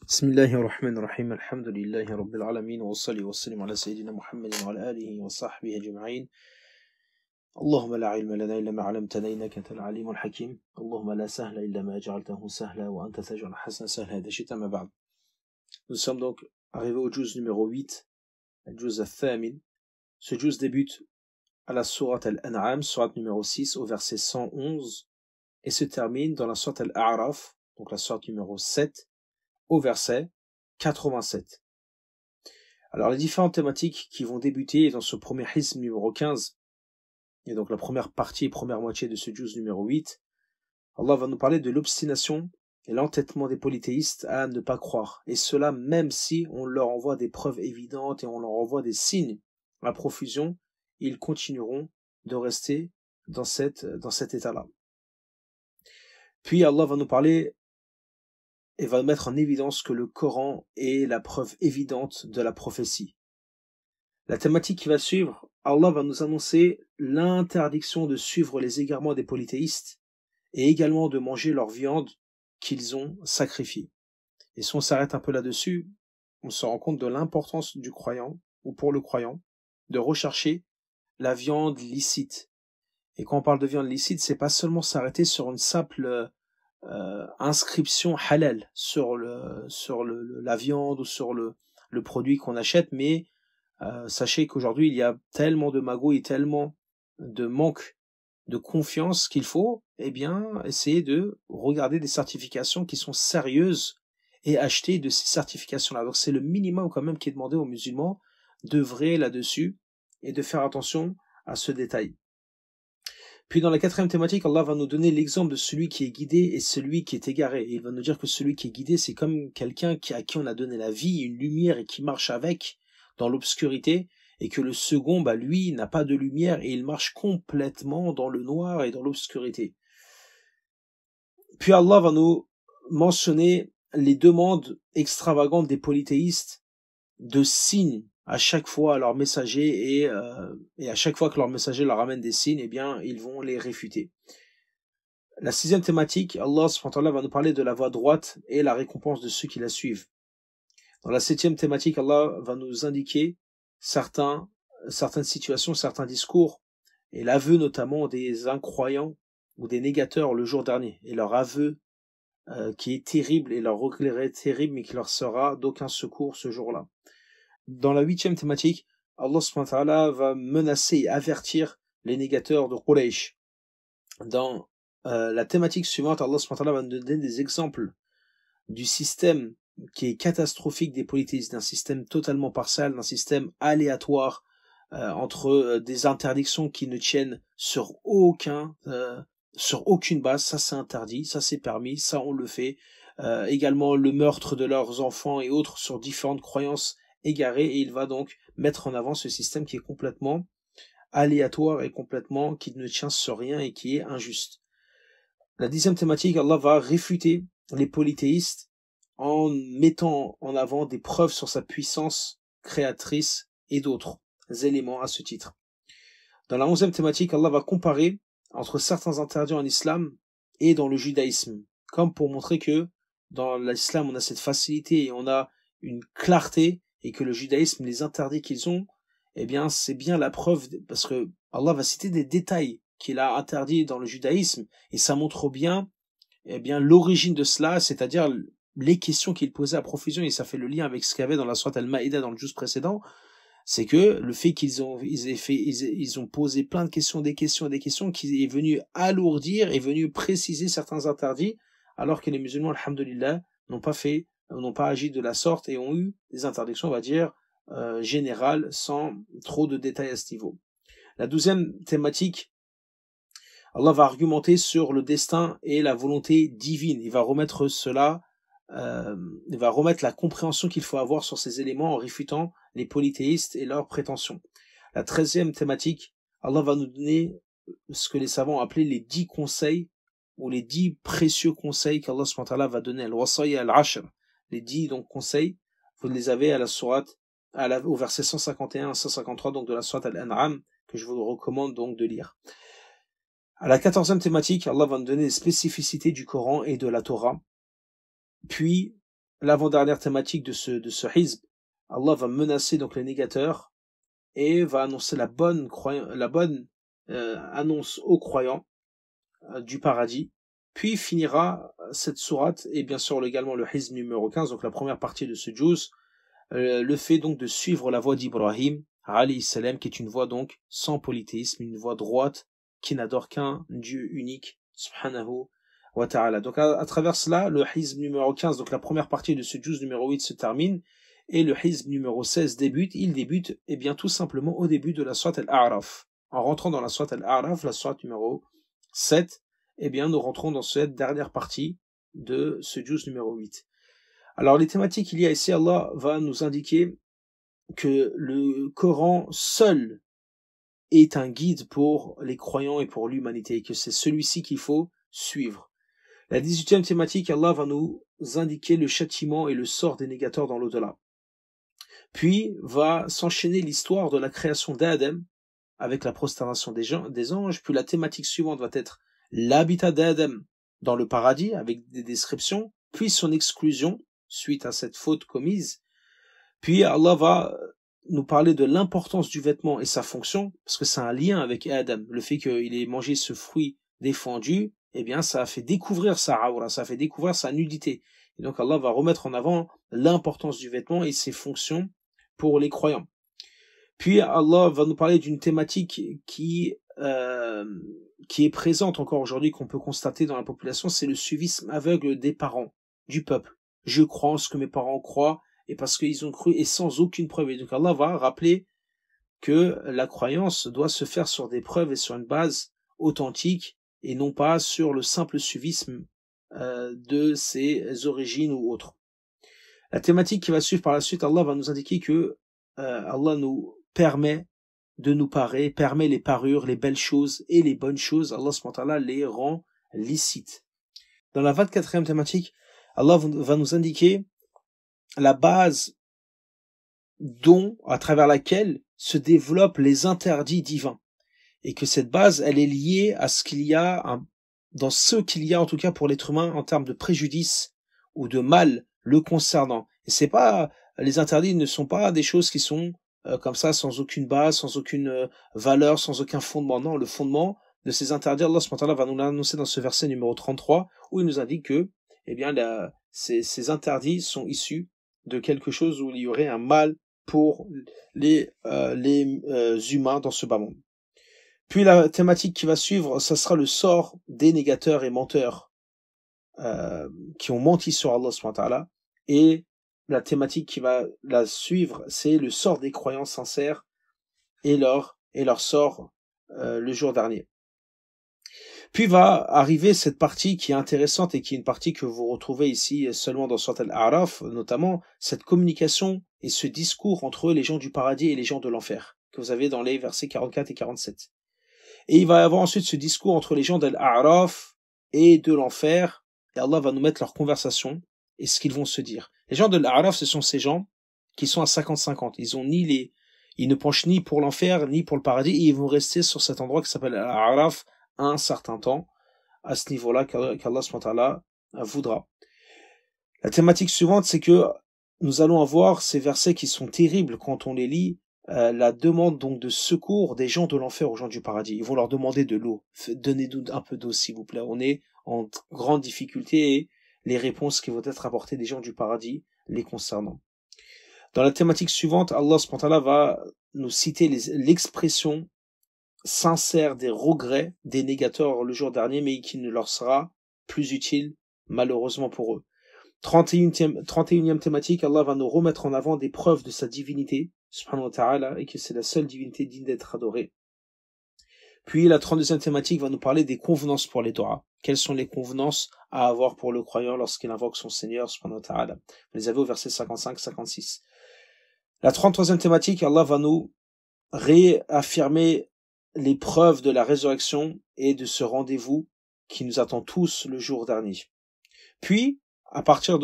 بسم الله الرحمن الرحيم الحمد لله رب العالمين والصلاة والسلام على سيدنا محمد وعلى آله وصحبه أجمعين. اللهم لا علم لنا إلا ما علمتنا إنك أنت العليم الحكيم. اللهم لا سهل إلا ما جعلته سهلا وأنت تجعل الحسن سهلا. هذا شيء ما بعد. Nous sommes donc arrivés au juz numéro 8, le juz al-thamin. Ce juz débute à la sourate al-An'am, sourate numéro 6 au verset 111 et se termine dans la sourate al-A'raf, donc la sourate numéro 7 au verset 87. Alors les différentes thématiques qui vont débuter dans ce premier hizm numéro 15, et donc la première partie et première moitié de ce juz numéro 8, Allah va nous parler de l'obstination et l'entêtement des polythéistes à ne pas croire, et cela même si on leur envoie des preuves évidentes et on leur envoie des signes à profusion, ils continueront de rester dans cet état-là. Puis Allah va nous parler et va mettre en évidence que le Coran est la preuve évidente de la prophétie. La thématique qui va suivre, Allah va nous annoncer l'interdiction de suivre les égarements des polythéistes et également de manger leur viande qu'ils ont sacrifiée. Et si on s'arrête un peu là-dessus, on se rend compte de l'importance du croyant, ou pour le croyant, de rechercher la viande licite. Et quand on parle de viande licite, c'est pas seulement s'arrêter sur une simple inscription halal sur la viande ou sur le produit qu'on achète, mais sachez qu'aujourd'hui il y a tellement de magouilles, tellement de manque de confiance qu'il faut essayer de regarder des certifications qui sont sérieuses et acheter de ces certifications-là. Donc c'est le minimum quand même qui est demandé aux musulmans d'œuvrer là-dessus et de faire attention à ce détail. Puis dans la quatrième thématique, Allah va nous donner l'exemple de celui qui est guidé et celui qui est égaré. Et il va nous dire que celui qui est guidé, c'est comme quelqu'un à qui on a donné la vie, une lumière et qui marche avec dans l'obscurité, et que le second, lui, n'a pas de lumière et il marche complètement dans le noir et dans l'obscurité. Puis Allah va nous mentionner les demandes extravagantes des polythéistes de signes à chaque fois à leur messager et à chaque fois que leur messager leur amène des signes, ils vont les réfuter. La sixième thématique, Allah subhanahu wa ta'ala va nous parler de la voie droite et la récompense de ceux qui la suivent. Dans la septième thématique, Allah va nous indiquer certaines situations, certains discours et l'aveu notamment des incroyants ou des négateurs le jour dernier et leur aveu qui est terrible et leur regret terrible mais qui leur sera d'aucun secours ce jour-là. Dans la huitième thématique, Allah subhanahu wa ta'ala va menacer et avertir les négateurs de Quraysh. Dans la thématique suivante, Allah subhanahu wa ta'ala va nous donner des exemples du système qui est catastrophique des polythéistes, d'un système totalement partial, d'un système aléatoire, entre des interdictions qui ne tiennent sur aucune base. Ça c'est interdit, ça c'est permis, ça on le fait. Également le meurtre de leurs enfants et autres sur différentes croyances égaré, et il va donc mettre en avant ce système qui est complètement aléatoire et complètement qui ne tient sur rien et qui est injuste. La dixième thématique, Allah va réfuter les polythéistes en mettant en avant des preuves sur sa puissance créatrice et d'autres éléments à ce titre. Dans la onzième thématique, Allah va comparer entre certains interdits en islam et dans le judaïsme, comme pour montrer que dans l'islam on a cette facilité et on a une clarté, et que le judaïsme, les interdits qu'ils ont, c'est bien la preuve, parce que Allah va citer des détails qu'il a interdits dans le judaïsme, et ça montre bien, l'origine de cela, c'est-à-dire les questions qu'il posait à profusion, et ça fait le lien avec ce qu'il y avait dans la sourate Al-Maïda dans le juz précédent, c'est que le fait qu'ils ont posé plein de questions, des questions, qui est venu alourdir, est venu préciser certains interdits, alors que les musulmans, alhamdulillah, n'ont pas agi de la sorte et ont eu des interdictions, on va dire, générales, sans trop de détails à ce niveau. La douzième thématique, Allah va argumenter sur le destin et la volonté divine. Il va remettre la compréhension qu'il faut avoir sur ces éléments en réfutant les polythéistes et leurs prétentions. La 13e thématique, Allah va nous donner ce que les savants ont appelé les 10 conseils ou les 10 précieux conseils qu'Allah subhanahu wa ta'ala va donner, al-wasaya al-ashr. Les 10 conseils, vous les avez à la sourate, au verset 151 à 153 donc de la sourate Al-An'am, que je vous recommande donc de lire. À la 14e thématique, Allah va nous donner les spécificités du Coran et de la Torah. Puis, l'avant-dernière thématique de ce hizb, Allah va menacer donc les négateurs et va annoncer la bonne annonce aux croyants du paradis, puis finira cette sourate, et bien sûr également le hizb numéro 15, donc la première partie de ce juz, le fait donc de suivre la voie d'Ibrahim, alayhi salam, qui est une voie donc sans polythéisme, une voie droite, qui n'adore qu'un Dieu unique, subhanahu wa ta'ala. Donc à travers cela, le hizb numéro 15, donc la première partie de ce juz numéro 8 se termine, et le hizb numéro 16 débute. Il débute, et bien tout simplement au début de la sourate Al-A'raf. En rentrant dans la sourate Al-A'raf, la sourate numéro 7, eh bien nous rentrons dans cette dernière partie de ce juz numéro 8. Alors les thématiques qu'il y a ici, Allah va nous indiquer que le Coran seul est un guide pour les croyants et pour l'humanité, et que c'est celui-ci qu'il faut suivre. La 18e thématique, Allah va nous indiquer le châtiment et le sort des négateurs dans l'au-delà. Puis va s'enchaîner l'histoire de la création d'Adam avec la prosternation des anges. Puis la thématique suivante va être l'habitat d'Adam dans le paradis avec des descriptions, puis son exclusion suite à cette faute commise. Puis Allah va nous parler de l'importance du vêtement et sa fonction, parce que c'est un lien avec Adam. Le fait qu'il ait mangé ce fruit défendu, eh bien ça a fait découvrir sa aura, ça a fait découvrir sa nudité. Et donc Allah va remettre en avant l'importance du vêtement et ses fonctions pour les croyants. Puis Allah va nous parler d'une thématique qui est présente encore aujourd'hui, qu'on peut constater dans la population, c'est le suivisme aveugle des parents, du peuple. Je crois en ce que mes parents croient, et parce qu'ils ont cru, et sans aucune preuve. Et donc Allah va rappeler que la croyance doit se faire sur des preuves et sur une base authentique, et non pas sur le simple suivisme de ses origines ou autres. La thématique qui va suivre par la suite, Allah va nous indiquer que Allah nous permet de nous parer, permet les parures, les belles choses et les bonnes choses. Allah subhanahu wa ta'ala les rend licites. Dans la 24e thématique, Allah va nous indiquer la base à travers laquelle se développent les interdits divins. Et que cette base, elle est liée à ce qu'il y a, dans ce qu'il y a en tout cas pour l'être humain en termes de préjudice ou de mal le concernant. Et c'est pas, les interdits ne sont pas des choses qui sont comme ça, sans aucune base, sans aucune valeur, sans aucun fondement. Non, le fondement de ces interdits, Allah subhanahu wa ta'ala va nous l'annoncer dans ce verset numéro 33, où il nous indique que, eh bien, ces interdits sont issus de quelque chose où il y aurait un mal pour les humains dans ce bas monde. Puis la thématique qui va suivre, ça sera le sort des négateurs et menteurs qui ont menti sur Allah subhanahu wa ta'ala. Et la thématique qui va la suivre, c'est le sort des croyants sincères et leur sort le jour dernier. Puis va arriver cette partie qui est intéressante et qui est une partie que vous retrouvez ici seulement dans Surat Al-A'raf, notamment cette communication et ce discours entre les gens du paradis et les gens de l'enfer, que vous avez dans les versets 44 et 47. Et il va y avoir ensuite ce discours entre les gens d'Al-A'raf et de l'enfer, et Allah va nous mettre leur conversation et ce qu'ils vont se dire. Les gens de l'A'raf, ce sont ces gens qui sont à 50-50. Ils ne penchent ni pour l'enfer ni pour le paradis, et ils vont rester sur cet endroit qui s'appelle Al-A'raf un certain temps, à ce niveau-là qu'Allah subhanahu wa ta'ala voudra. La thématique suivante, c'est que nous allons avoir ces versets qui sont terribles quand on les lit, la demande donc de secours des gens de l'enfer aux gens du paradis. Ils vont leur demander de l'eau. Donnez-nous un peu d'eau, s'il vous plaît. On est en grande difficulté, et les réponses qui vont être apportées des gens du paradis les concernant. Dans la thématique suivante, Allah subhanahu wa ta'ala va nous citer l'expression sincère des regrets des négateurs le jour dernier, mais qui ne leur sera plus utile malheureusement pour eux. 31e thématique, Allah va nous remettre en avant des preuves de sa divinité, subhanahu wa ta'ala, et que c'est la seule divinité digne d'être adorée. Puis la 32e thématique va nous parler des convenances pour les doigts. Quelles sont les convenances à avoir pour le croyant lorsqu'il invoque son Seigneur, subhanahu wa ta'ala. Vous les avez au verset 55-56. La 33e thématique, Allah va nous réaffirmer les preuves de la résurrection et de ce rendez-vous qui nous attend tous le jour dernier. Puis, à partir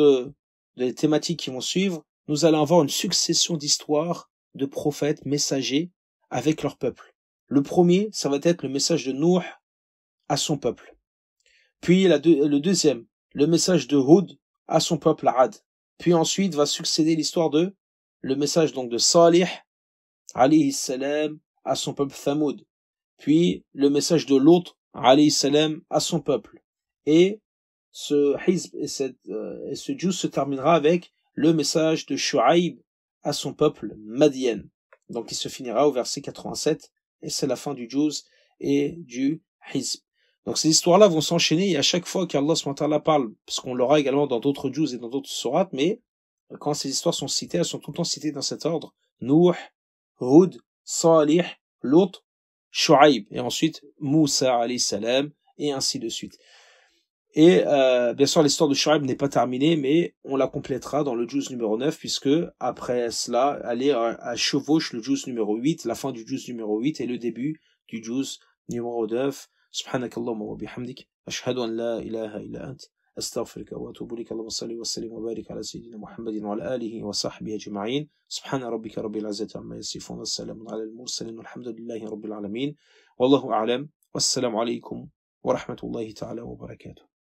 des thématiques qui vont suivre, nous allons avoir une succession d'histoires de prophètes messagers avec leur peuple. Le premier, ça va être le message de Nuh à son peuple. Puis le deuxième, le message de Hud à son peuple Ad. Puis ensuite va succéder l'histoire de le message donc de Salih alayhi salam à son peuple Thamoud. Puis le message de Lot alayhi salam à son peuple. Et ce hizb et ce juz se terminera avec le message de Shu'aib à son peuple Madian. Donc il se finira au verset 87 et c'est la fin du juz et du hizb. Donc ces histoires-là vont s'enchaîner et à chaque fois qu'Allah s.w.t. parle, parce qu'on l'aura également dans d'autres juz et dans d'autres sourates, mais quand ces histoires sont citées, elles sont tout le temps citées dans cet ordre. Nuh, Hud, Salih, Lot, Shu'aib, et ensuite Moussa alayhi salam, et ainsi de suite. Et bien sûr l'histoire de Shu'aib n'est pas terminée, mais on la complétera dans le juz numéro 9, puisque après cela, elle est à chevauche le juz numéro 8, la fin du juz numéro 8 et le début du juz numéro 9. Subhanakallahumma wa bihamdik, ashhadu an la ilaha illa ant, أستغفرك وأتوب إليك. اللهم صل وسلم وبارك على سيدنا محمد وعلى آله وصحبه أجمعين. سبحان ربك رب العزة عما يصفون والسلام على المرسلين والحمد لله رب العالمين والله أعلم والسلام عليكم ورحمة الله تعالى وبركاته.